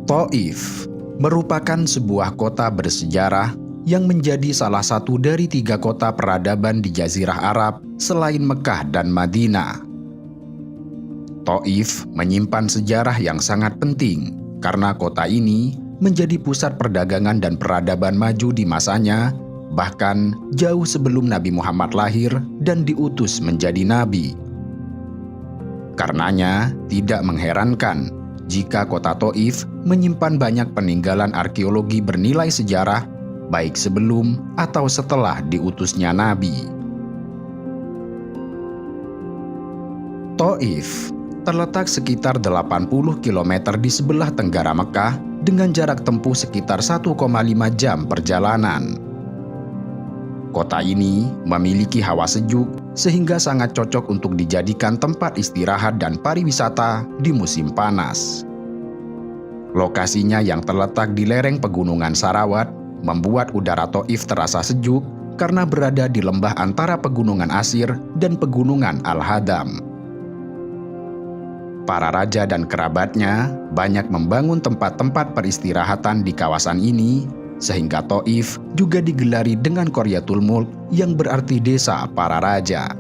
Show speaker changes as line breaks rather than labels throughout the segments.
Thaif merupakan sebuah kota bersejarah yang menjadi salah satu dari 3 kota peradaban di Jazirah Arab selain Mekah dan Madinah. Thaif menyimpan sejarah yang sangat penting karena kota ini menjadi pusat perdagangan dan peradaban maju di masanya, bahkan jauh sebelum Nabi Muhammad lahir dan diutus menjadi nabi. Karenanya, tidak mengherankan jika kota Thaif menyimpan banyak peninggalan arkeologi bernilai sejarah, baik sebelum atau setelah diutusnya Nabi. Thaif terletak sekitar 80 km di sebelah tenggara Mekah dengan jarak tempuh sekitar 1,5 jam perjalanan. Kota ini memiliki hawa sejuk sehingga sangat cocok untuk dijadikan tempat istirahat dan pariwisata di musim panas. Lokasinya yang terletak di lereng pegunungan Sarawat membuat udara Thaif terasa sejuk karena berada di lembah antara pegunungan Asir dan pegunungan Al-Hadam. Para raja dan kerabatnya banyak membangun tempat-tempat peristirahatan di kawasan ini, sehingga Thaif juga digelari dengan Qaryatul Mulk yang berarti desa para raja.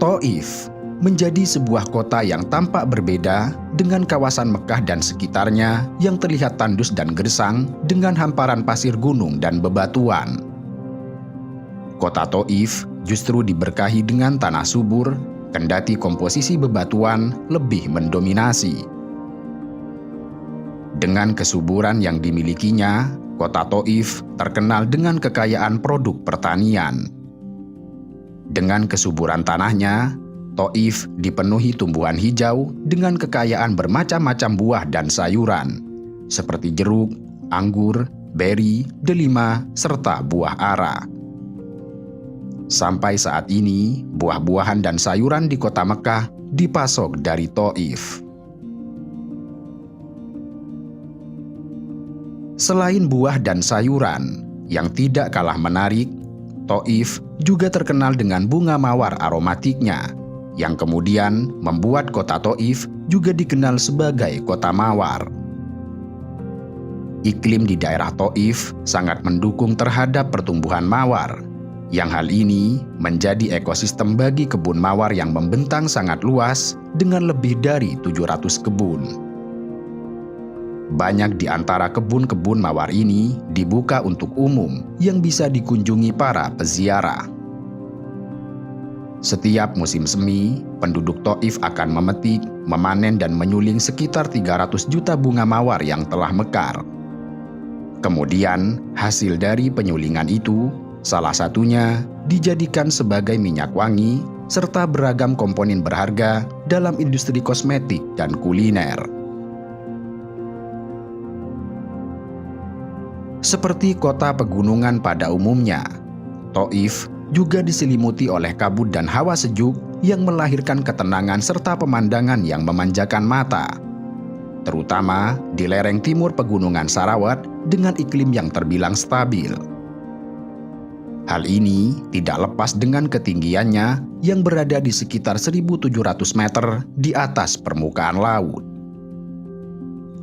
Thaif menjadi sebuah kota yang tampak berbeda dengan kawasan Mekah dan sekitarnya yang terlihat tandus dan gersang dengan hamparan pasir gunung dan bebatuan. Kota Thaif justru diberkahi dengan tanah subur, kendati komposisi bebatuan lebih mendominasi. Dengan kesuburan yang dimilikinya, kota Thaif terkenal dengan kekayaan produk pertanian. Dengan kesuburan tanahnya, Thaif dipenuhi tumbuhan hijau dengan kekayaan bermacam-macam buah dan sayuran, seperti jeruk, anggur, beri, delima, serta buah ara. Sampai saat ini, buah-buahan dan sayuran di kota Mekah dipasok dari Thaif. Selain buah dan sayuran, yang tidak kalah menarik, Thaif juga terkenal dengan bunga mawar aromatiknya, yang kemudian membuat kota Thaif juga dikenal sebagai kota mawar. Iklim di daerah Thaif sangat mendukung terhadap pertumbuhan mawar, yang hal ini menjadi ekosistem bagi kebun mawar yang membentang sangat luas dengan lebih dari 700 kebun. Banyak di antara kebun-kebun mawar ini dibuka untuk umum yang bisa dikunjungi para peziarah. Setiap musim semi, penduduk Thaif akan memetik, memanen dan menyuling sekitar 300 juta bunga mawar yang telah mekar. Kemudian, hasil dari penyulingan itu salah satunya dijadikan sebagai minyak wangi serta beragam komponen berharga dalam industri kosmetik dan kuliner. Seperti kota pegunungan pada umumnya, Thaif juga diselimuti oleh kabut dan hawa sejuk yang melahirkan ketenangan serta pemandangan yang memanjakan mata, terutama di lereng timur pegunungan Sarawat dengan iklim yang terbilang stabil. Hal ini tidak lepas dengan ketinggiannya yang berada di sekitar 1.700 meter di atas permukaan laut.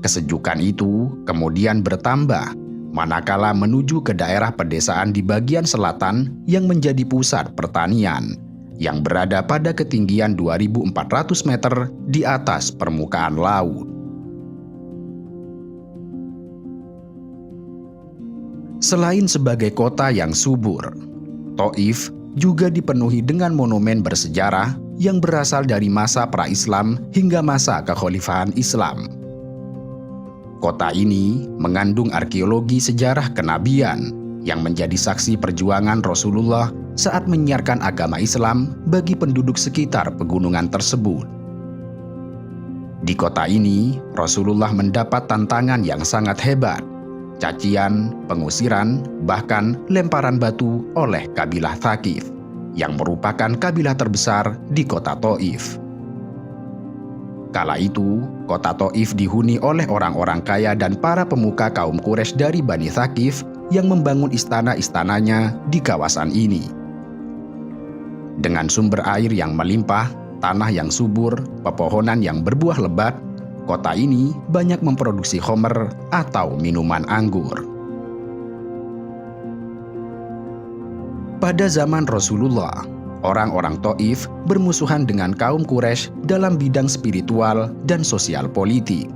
Kesejukan itu kemudian bertambah manakala menuju ke daerah pedesaan di bagian selatan yang menjadi pusat pertanian, yang berada pada ketinggian 2.400 meter di atas permukaan laut. Selain sebagai kota yang subur, Thaif juga dipenuhi dengan monumen bersejarah yang berasal dari masa pra-Islam hingga masa kekhalifahan Islam. Kota ini mengandung arkeologi sejarah kenabian yang menjadi saksi perjuangan Rasulullah saat menyiarkan agama Islam bagi penduduk sekitar pegunungan tersebut. Di kota ini, Rasulullah mendapat tantangan yang sangat hebat, cacian, pengusiran, bahkan lemparan batu oleh kabilah Thaqif, yang merupakan kabilah terbesar di kota Thaif. Kala itu, kota Thaif dihuni oleh orang-orang kaya dan para pemuka kaum Quraisy dari Bani Thaqif yang membangun istana-istananya di kawasan ini. Dengan sumber air yang melimpah, tanah yang subur, pepohonan yang berbuah lebat, kota ini banyak memproduksi khamr atau minuman anggur. Pada zaman Rasulullah, orang-orang Taif bermusuhan dengan kaum Quraisy dalam bidang spiritual dan sosial politik.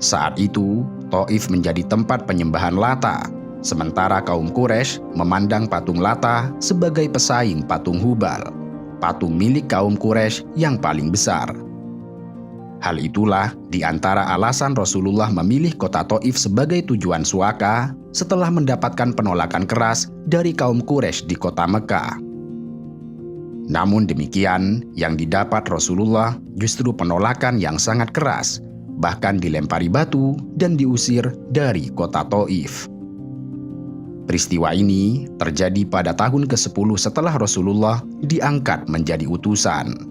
Saat itu, Taif menjadi tempat penyembahan Lata, sementara kaum Quraisy memandang patung Lata sebagai pesaing patung Hubal, patung milik kaum Quraisy yang paling besar. Hal itulah di antara alasan Rasulullah memilih kota Taif sebagai tujuan suaka setelah mendapatkan penolakan keras dari kaum Quraisy di kota Mekah. Namun demikian, yang didapat Rasulullah justru penolakan yang sangat keras, bahkan dilempari batu dan diusir dari kota Taif. Peristiwa ini terjadi pada tahun ke-10 setelah Rasulullah diangkat menjadi utusan.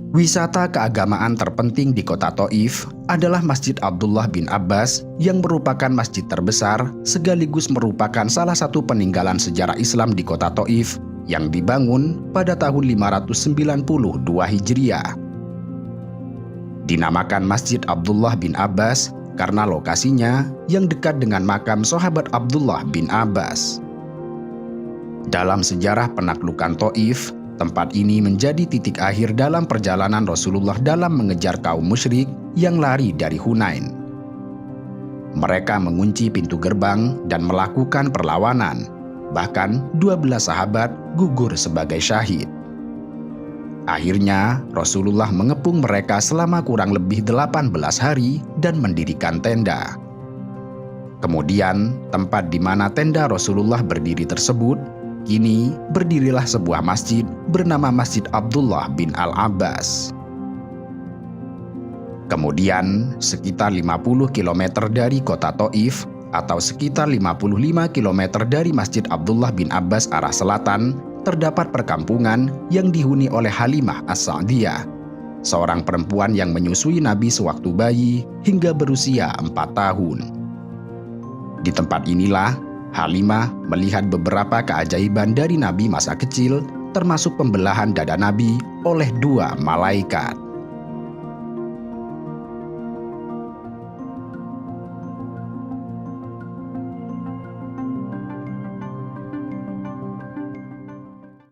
Wisata keagamaan terpenting di kota Taif adalah Masjid Abdullah bin Abbas yang merupakan masjid terbesar sekaligus merupakan salah satu peninggalan sejarah Islam di kota Taif yang dibangun pada tahun 592 Hijriah. Dinamakan Masjid Abdullah bin Abbas karena lokasinya yang dekat dengan makam sahabat Abdullah bin Abbas. Dalam sejarah penaklukan Taif, tempat ini menjadi titik akhir dalam perjalanan Rasulullah dalam mengejar kaum musyrik yang lari dari Hunain. Mereka mengunci pintu gerbang dan melakukan perlawanan. Bahkan 12 sahabat gugur sebagai syahid. Akhirnya Rasulullah mengepung mereka selama kurang lebih 18 hari dan mendirikan tenda. Kemudian tempat di mana tenda Rasulullah berdiri tersebut, kini berdirilah sebuah masjid bernama Masjid Abdullah bin Al-Abbas. Kemudian, sekitar 50 km dari kota Taif atau sekitar 55 km dari Masjid Abdullah bin Abbas arah selatan, terdapat perkampungan yang dihuni oleh Halimah As-Sa'diyah, seorang perempuan yang menyusui Nabi sewaktu bayi hingga berusia 4 tahun. Di tempat inilah Halimah melihat beberapa keajaiban dari Nabi masa kecil, termasuk pembelahan dada Nabi oleh 2 malaikat.